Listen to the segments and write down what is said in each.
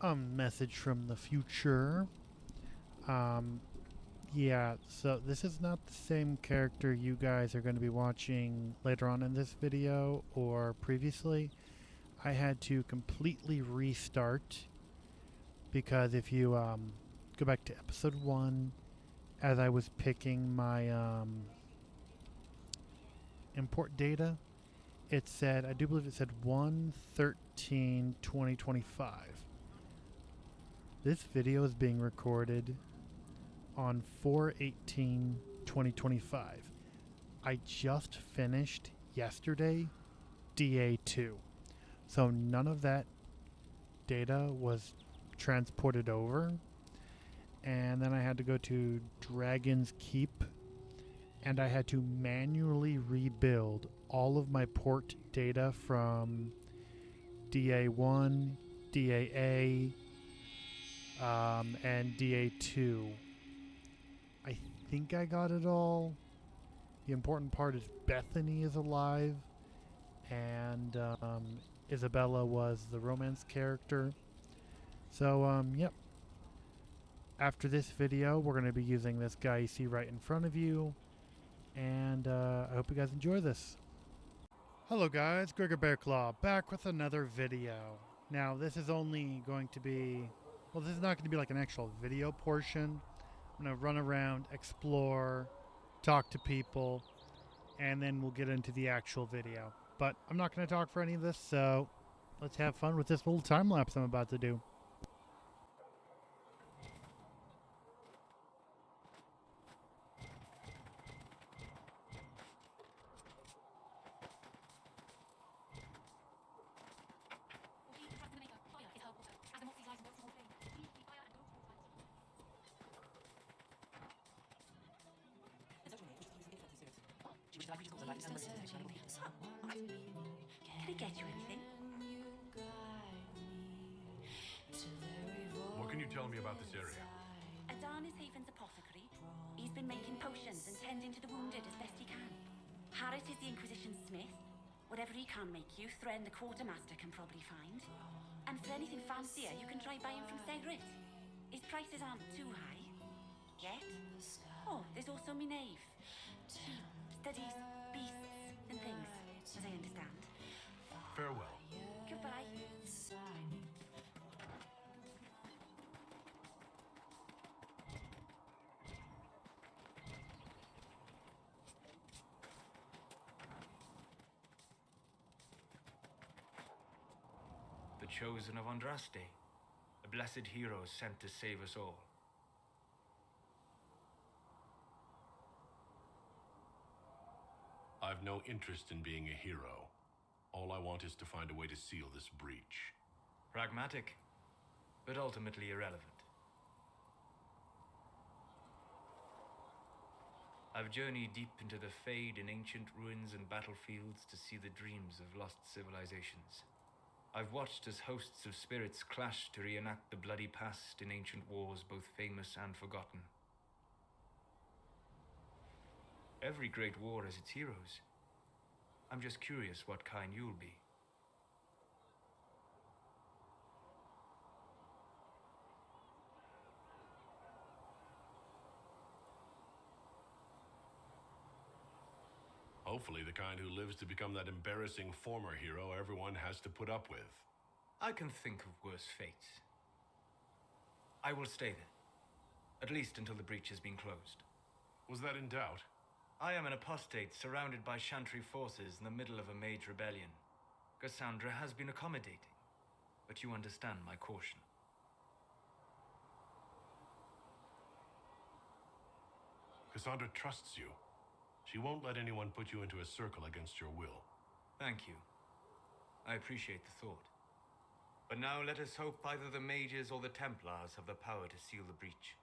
A message from the future. Yeah, so this is not the same character you guys are going to be watching later on in this video or previously. I had to completely restart because if you go back to episode 1, as I was picking my import data, it said, I do believe it said 1/13/2025. This video is being recorded on 4/18/2025. I just finished yesterday DA2. So none of that data was transported over. And then I had to go to Dragon's Keep and I had to manually rebuild all of my port data from DA1, DAA, and DA2. I think I got it all. The important part is Bethany is alive, and Isabella was the romance character. So, yep. After this video, we're going to be using this guy you see right in front of you, and I hope you guys enjoy this. Hello guys, Gregor Bearclaw, back with another video. Now, this is only going to be, well, this is not going to be like an actual video portion. I'm going to run around, explore, talk to people, and then we'll get into the actual video. But I'm not going to talk for any of this, so let's have fun with this little time lapse I'm about to do. Can I get you anything? What can you tell me about this area? Adan is Haven's apothecary. He's been making potions and tending to the wounded as best he can. Harris is the Inquisition smith. Whatever he can make you, Thren the quartermaster can probably find. And for anything fancier, you can try buying from Segrit. His prices aren't too high. Yet. Oh, there's also Minave. She studies beasts and things, as I understand. Farewell. Goodbye. The chosen of Andraste, a blessed hero sent to save us all. I've no interest in being a hero. All I want is to find a way to seal this breach. Pragmatic, but ultimately irrelevant. I've journeyed deep into the Fade in ancient ruins and battlefields to see the dreams of lost civilizations. I've watched as hosts of spirits clash to reenact the bloody past in ancient wars both famous and forgotten. Every great war has its heroes. I'm just curious what kind you'll be. Hopefully the kind who lives to become that embarrassing former hero everyone has to put up with. I can think of worse fates. I will stay there, at least until the breach has been closed. Was that in doubt? I am an apostate surrounded by Chantry forces in the middle of a mage rebellion. Cassandra has been accommodating, but you understand my caution. Cassandra trusts you. She won't let anyone put you into a circle against your will. Thank you. I appreciate the thought. But now let us hope either the mages or the Templars have the power to seal the breach.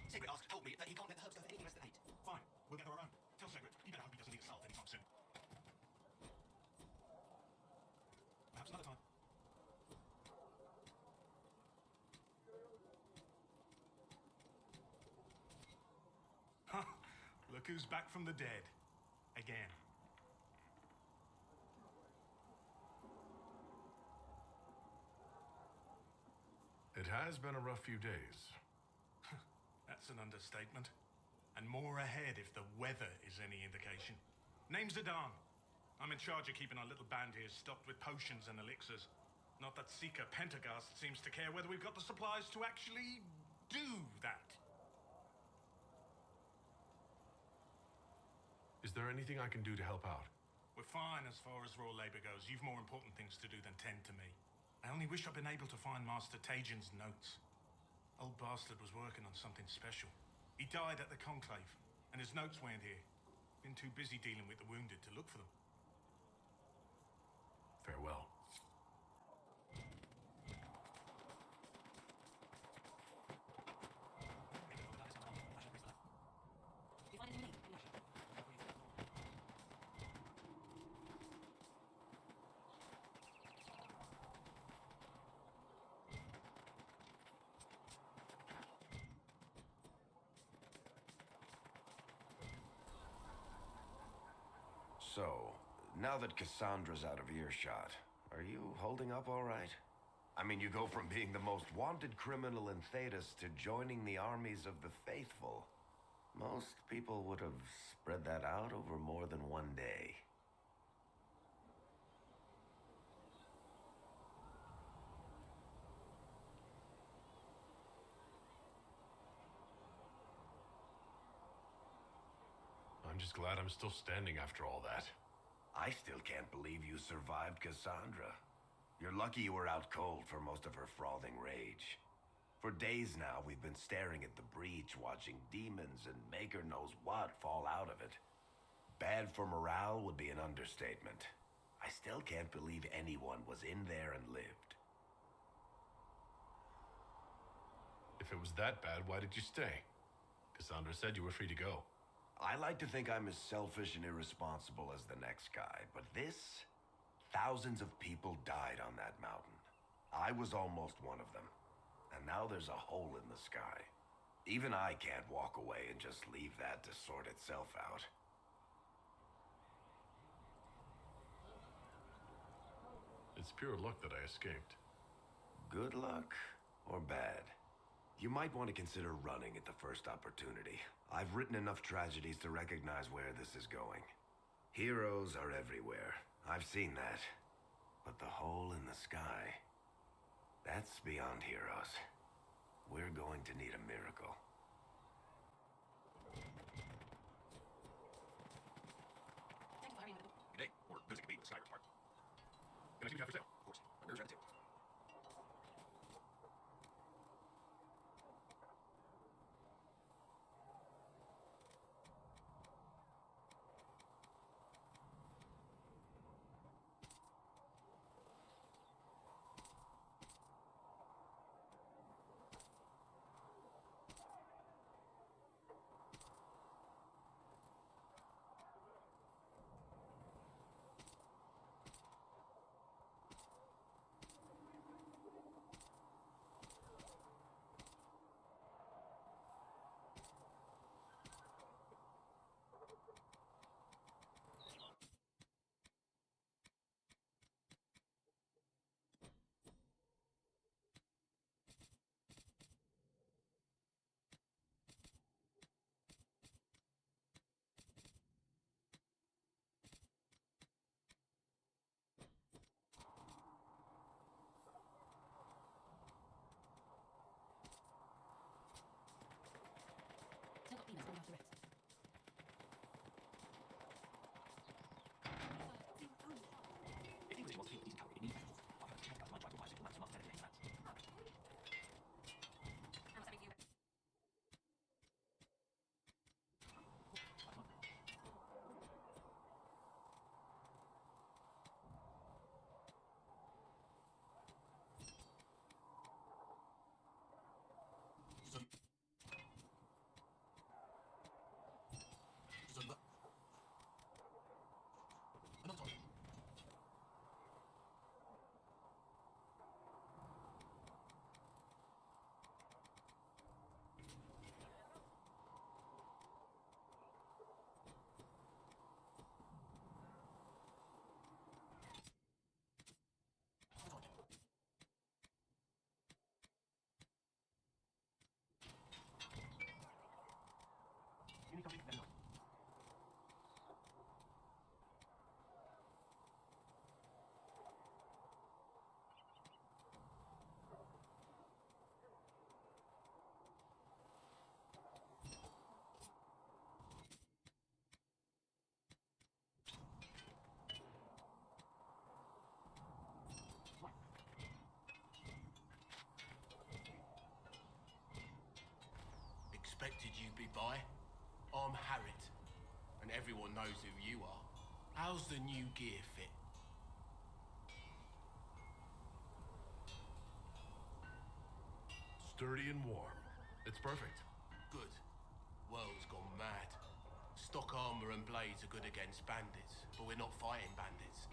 Sigrid told me that he can't let the herbs go for anything less than 8. Fine, we'll get her our own. Tell Sigrid, you better hope he doesn't need a salve anytime soon. Perhaps another time. Look who's back from the dead. Again. It has been a rough few days. That's an understatement. And more ahead if the weather is any indication. Name's Zidane. I'm in charge of keeping our little band here stocked with potions and elixirs. Not that Seeker Pentagast seems to care whether we've got the supplies to actually do that. Is there anything I can do to help out? We're fine as far as raw labor goes. You've more important things to do than tend to me. I only wish I'd been able to find Master Tajin's notes. Old bastard was working on something special. He died at the Conclave, and his notes weren't here. Been too busy dealing with the wounded to look for them. Farewell. So, now that Cassandra's out of earshot, are you holding up all right? I mean, you go from being the most wanted criminal in Thedas to joining the armies of the faithful. Most people would have spread that out over more than one day. I'm just glad I'm still standing after all that. I still can't believe you survived Cassandra. You're lucky you were out cold for most of her frothing rage. For days now, we've been staring at the breach, watching demons and maker knows what fall out of it. Bad for morale would be an understatement. I still can't believe anyone was in there and lived. If it was that bad, why did you stay? Cassandra said you were free to go. I like to think I'm as selfish and irresponsible as the next guy, but this... Thousands of people died on that mountain. I was almost one of them. And now there's a hole in the sky. Even I can't walk away and just leave that to sort itself out. It's pure luck that I escaped. Good luck or bad? You might want to consider running at the first opportunity. I've written enough tragedies to recognize where this is going. Heroes are everywhere. I've seen that. But the hole in the sky, that's beyond heroes. We're going to need a miracle. Good day. Or good as it could be with Skyrim's heart. Can I see what you have for sale? Of course. My mirror's right at the table. expected you'd be by. I'm Harriet, and everyone knows who you are. How's the new gear fit? Sturdy and warm. It's perfect. Good. World's gone mad. Stock armor and blades are good against bandits, but we're not fighting bandits.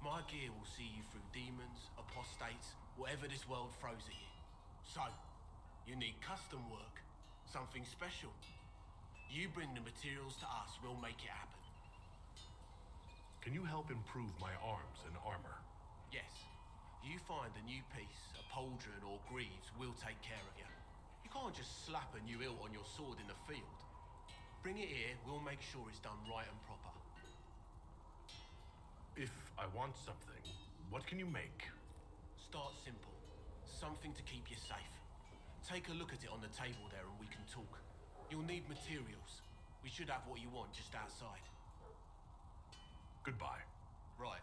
My gear will see you through demons, apostates, whatever this world throws at you. So, you need custom work, something special. You bring the materials to us, we'll make it happen. Can you help improve my arms and armor? Yes. You find a new piece, a pauldron or greaves, we'll take care of you. You can't just slap a new hilt on your sword in the field. Bring it here, we'll make sure it's done right and proper. If I want something, what can you make? Start simple. Something to keep you safe. Take a look at it on the table there and we can talk. You'll need materials. We should have what you want just outside. Goodbye. Right.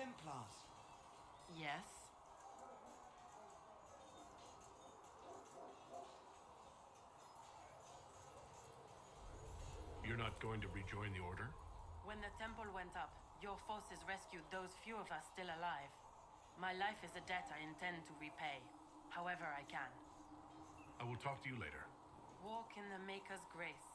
Templars. Yes? You're not going to rejoin the Order? When the temple went up, your forces rescued those few of us still alive. My life is a debt I intend to repay, however I can. I will talk to you later. Walk in the Maker's grace.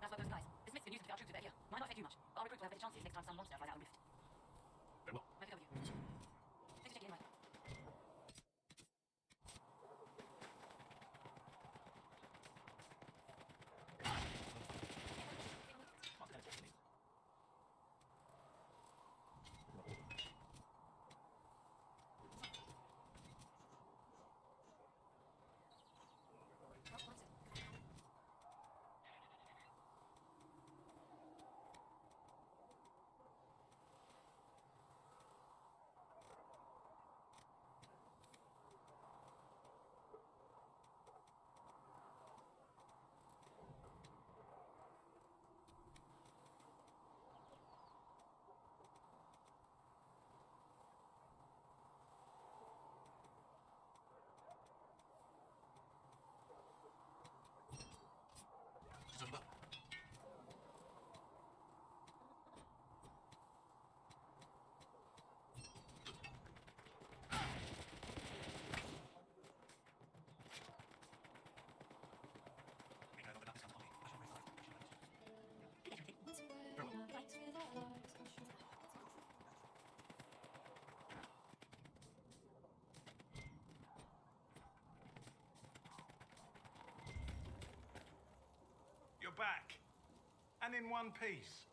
That's what those guys. The Smiths can use them to get our troops with their ear. Might not affect you much. But our recruits will have better chances next time some monster flies out of the rift. Very well. Make it over you. Thanks for checking in, right? You're back. And in one piece.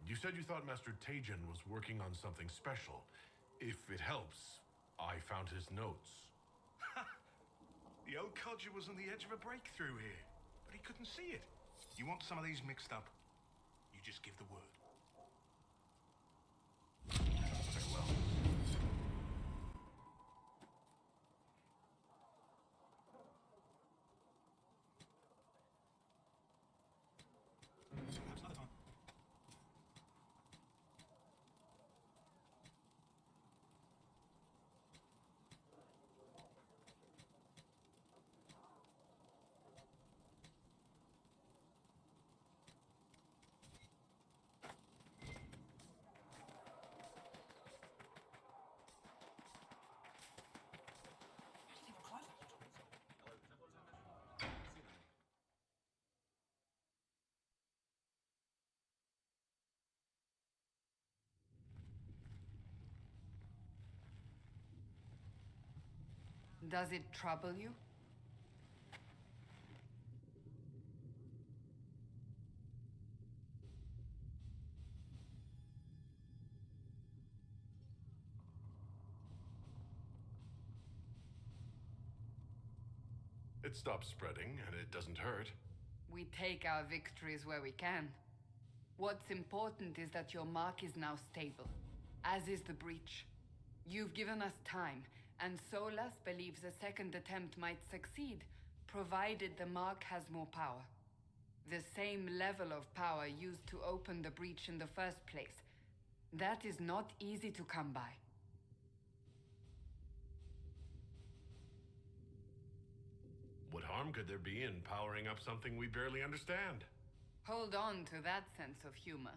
You said you thought Master Tejan was working on something special. If it helps, I found his notes. The old codger was on the edge of a breakthrough here, but he couldn't see it. You want some of these mixed up? You just give the word. Very well. Perhaps another time. Does it trouble you? It stops spreading, and it doesn't hurt. We take our victories where we can. What's important is that your mark is now stable, as is the breach. You've given us time, and Solas believes a second attempt might succeed, provided the mark has more power. The same level of power used to open the breach in the first place. That is not easy to come by. What harm could there be in powering up something we barely understand? Hold on to that sense of humor.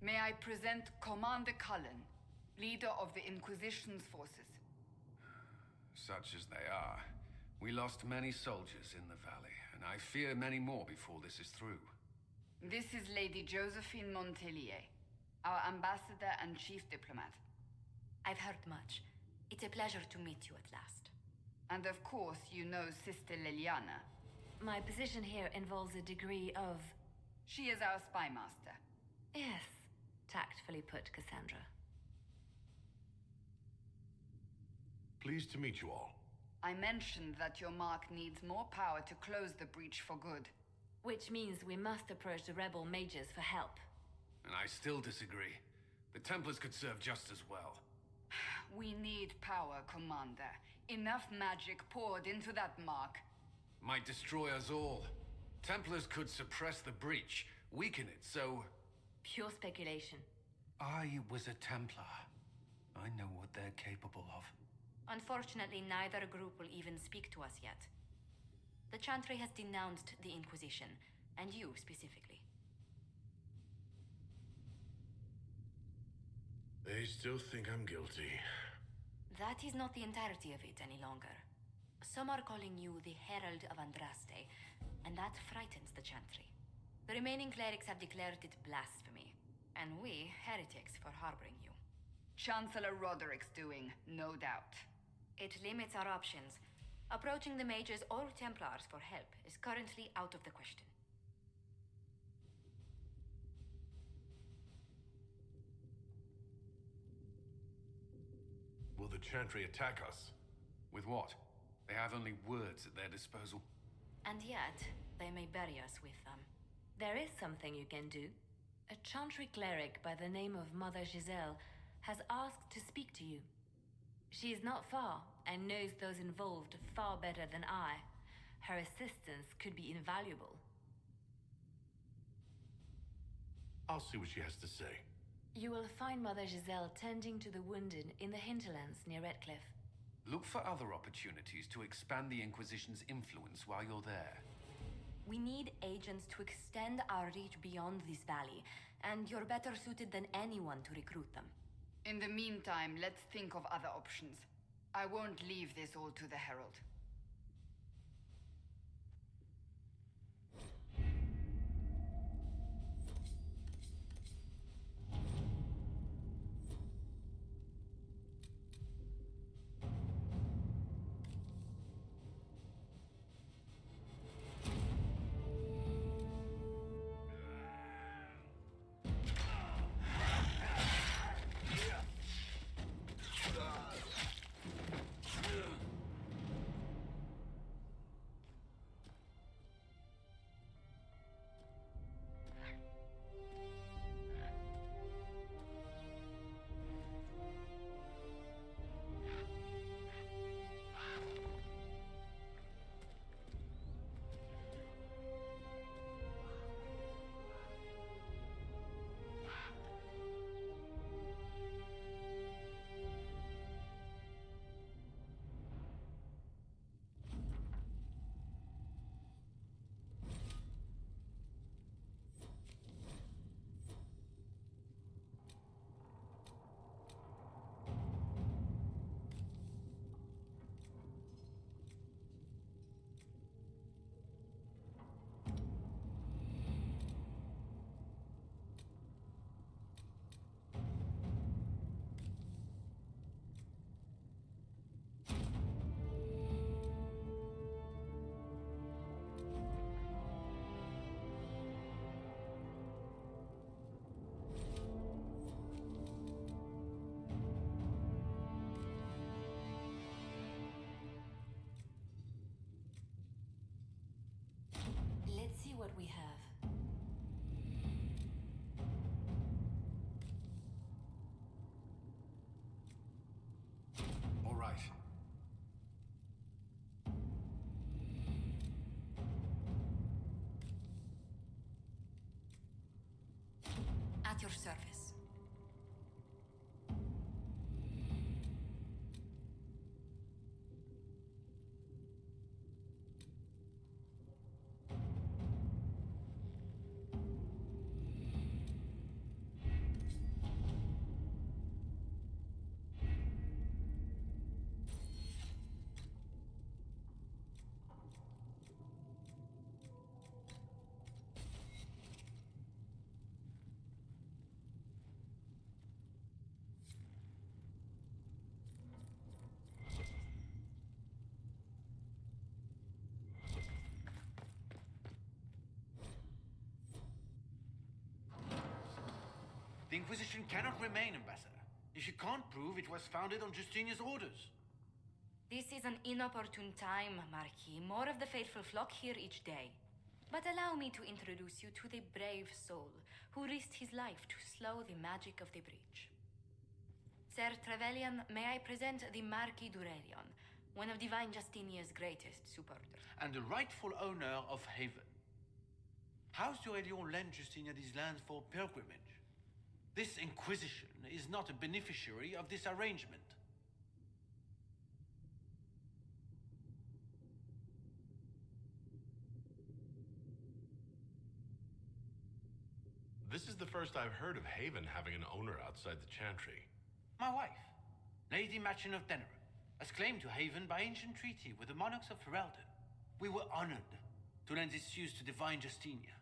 May I present Commander Cullen, leader of the Inquisition's forces. Such as they are. We lost many soldiers in the valley, and I fear many more before this is through. This is Lady Josephine Montelier, our ambassador and chief diplomat. I've heard much. It's a pleasure to meet you at last. And of course, you know Sister Liliana. My position here involves a degree of... She is our spy master. Yes, tactfully put, Cassandra. Pleased to meet you all. I mentioned that your mark needs more power to close the breach for good. Which means we must approach the rebel mages for help. And I still disagree. The Templars could serve just as well. We need power, Commander. Enough magic poured into that mark. Might destroy us all. Templars could suppress the breach, weaken it, so... Pure speculation. I was a Templar. I know what they're capable of. Unfortunately, neither group will even speak to us yet. The Chantry has denounced the Inquisition, and you specifically. They still think I'm guilty. That is not the entirety of it any longer. Some are calling you the Herald of Andraste, and that frightens the Chantry. The remaining clerics have declared it blasphemy, and we, heretics, for harboring you. Chancellor Roderick's doing, no doubt. It limits our options. Approaching the mages or Templars for help is currently out of the question. Will the Chantry attack us? With what? They have only words at their disposal. And yet, they may bury us with them. There is something you can do. A Chantry cleric by the name of Mother Giselle has asked to speak to you. She is not far, and knows those involved far better than I. Her assistance could be invaluable. I'll see what she has to say. You will find Mother Giselle tending to the wounded in the hinterlands near Redcliffe. Look for other opportunities to expand the Inquisition's influence while you're there. We need agents to extend our reach beyond this valley, and you're better suited than anyone to recruit them. In the meantime, let's think of other options. I won't leave this all to the Herald. Let's see what we have. All right. At your service. The Inquisition cannot remain, Ambassador, if you can't prove it was founded on Justinia's orders. This is an inopportune time, Marquis. More of the faithful flock here each day. But allow me to introduce you to the brave soul who risked his life to slow the magic of the breach. Sir Trevelyan, may I present the Marquis d'Aurelion, one of Divine Justinia's greatest supporters. And the rightful owner of Haven. House d'Aurelion lent Justinia these lands for pilgrimage. This Inquisition is not a beneficiary of this arrangement. This is the first I've heard of Haven having an owner outside the Chantry. My wife, Lady Machin of Denerim, has claimed to Haven by ancient treaty with the monarchs of Ferelden. We were honored to lend this use to Divine Justinia.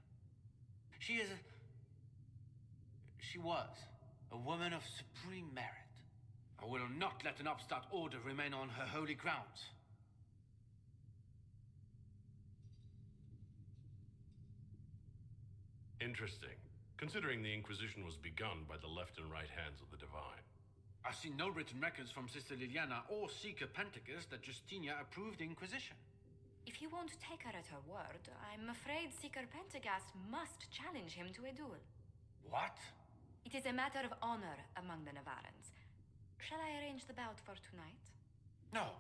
She was a woman of supreme merit. I will not let an upstart order remain on her holy grounds. Interesting, considering the Inquisition was begun by the left and right hands of the Divine. I've seen no written records from Sister Liliana or Seeker Pentagast that Justinia approved the Inquisition. If you won't take her at her word, I'm afraid Seeker Pentagast must challenge him to a duel. What? It is a matter of honor among the Navarrans. Shall I arrange the bout for tonight? No.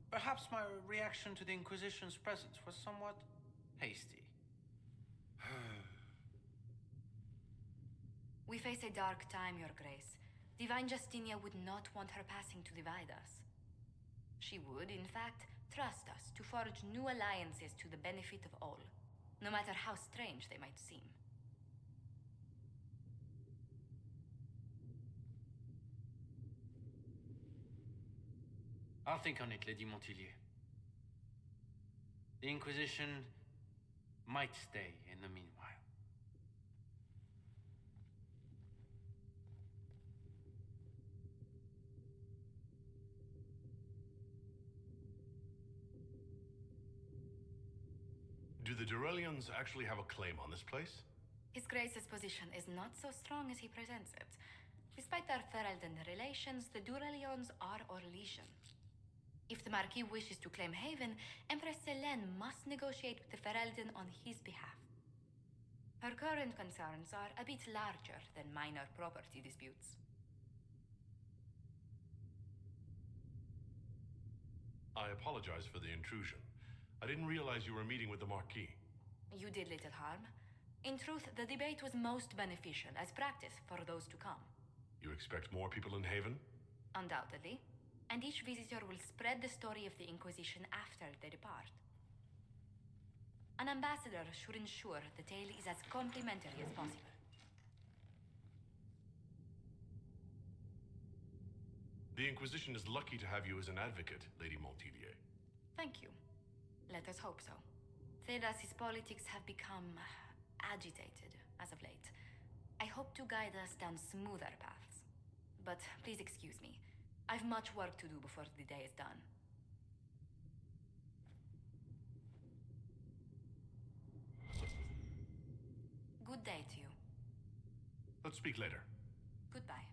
Perhaps my reaction to the Inquisition's presence was somewhat hasty. We face a dark time, Your Grace. Divine Justinia would not want her passing to divide us. She would, in fact, trust us to forge new alliances to the benefit of all, no matter how strange they might seem. I'll think on it, Lady Montillier. The Inquisition might stay in the meanwhile. Do the Durelians actually have a claim on this place? His Grace's position is not so strong as he presents it. Despite their Ferelden relations, the Durelions are Orlesian. If the Marquis wishes to claim Haven, Empress Selene must negotiate with the Ferelden on his behalf. Her current concerns are a bit larger than minor property disputes. I apologize for the intrusion. I didn't realize you were meeting with the Marquis. You did little harm. In truth, the debate was most beneficial as practice for those to come. You expect more people in Haven? Undoubtedly. And each visitor will spread the story of the Inquisition after they depart. An ambassador should ensure the tale is as complimentary as possible. The Inquisition is lucky to have you as an advocate, Lady Montillier. Thank you. Let us hope so. Thedas's politics have become agitated as of late. I hope to guide us down smoother paths. But please excuse me. I've much work to do before the day is done. Good day to you. Let's speak later. Goodbye.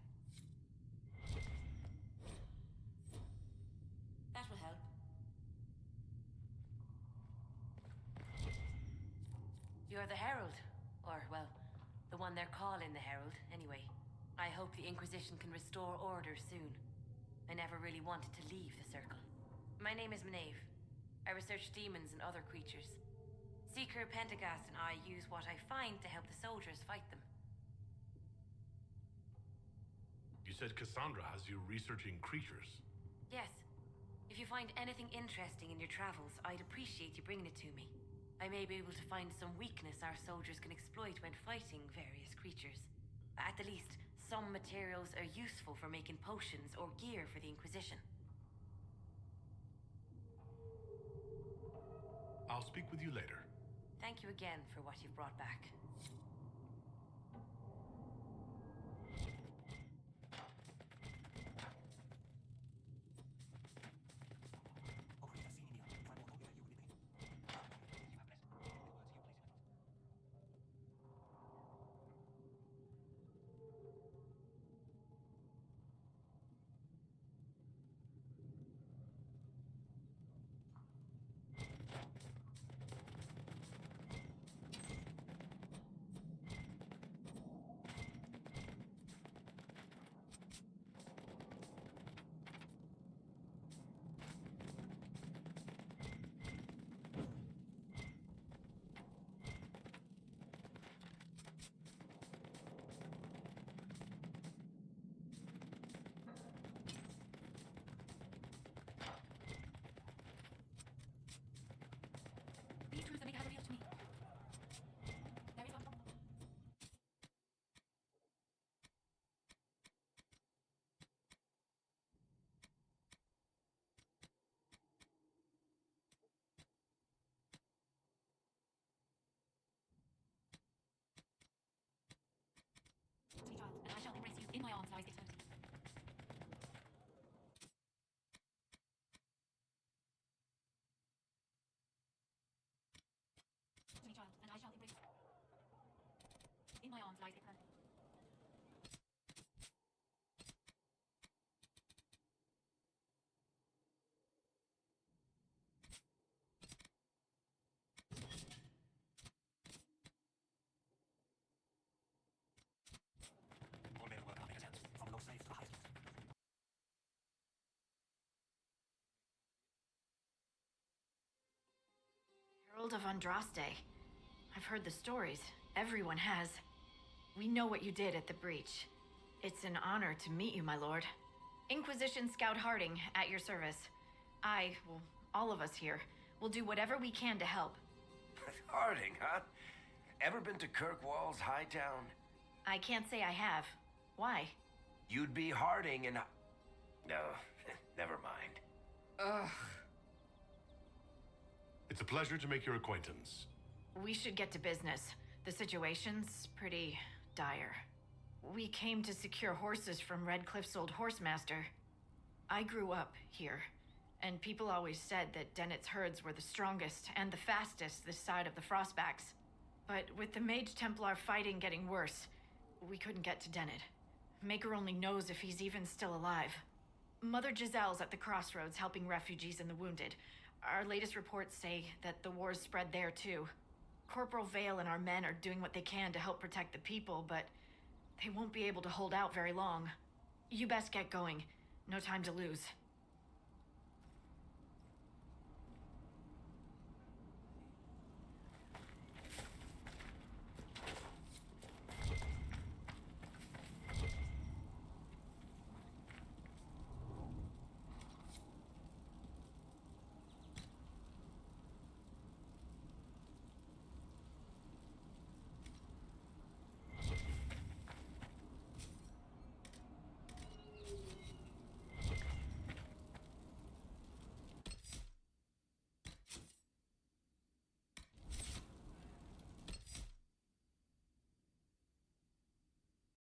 That will help. You're the Herald. Or, well, the one they're calling the Herald, anyway. I hope the Inquisition can restore order soon. I never really wanted to leave the Circle. My name is Maeve. I research demons and other creatures. Seeker Pentagast and I use what I find to help the soldiers fight them. You said Cassandra has you researching creatures. Yes. If you find anything interesting in your travels, I'd appreciate you bringing it to me. I may be able to find some weakness our soldiers can exploit when fighting various creatures. At the least, some materials are useful for making potions or gear for the Inquisition. I'll speak with you later. Thank you again for what you've brought back. Herald of Andraste. I've heard the stories. Everyone has. We know what you did at the breach. It's an honor to meet you, my lord. Inquisition Scout Harding, at your service. Well, all of us here, will do whatever we can to help. Harding, huh? Ever been to Kirkwall's Hightown? I can't say I have. Why? You'd be Harding and... No, never mind. Ugh. It's a pleasure to make your acquaintance. We should get to business. The situation's pretty dire. We came to secure horses from Redcliffe's old horsemaster. I grew up here, and people always said that Dennett's herds were the strongest and the fastest this side of the Frostbacks. But with the Mage Templar fighting getting worse, we couldn't get to Dennett. Maker only knows if he's even still alive. Mother Giselle's at the crossroads helping refugees and the wounded. Our latest reports say that the war's spread there too. Corporal Vale and our men are doing what they can to help protect the people, but they won't be able to hold out very long. You best get going. No time to lose.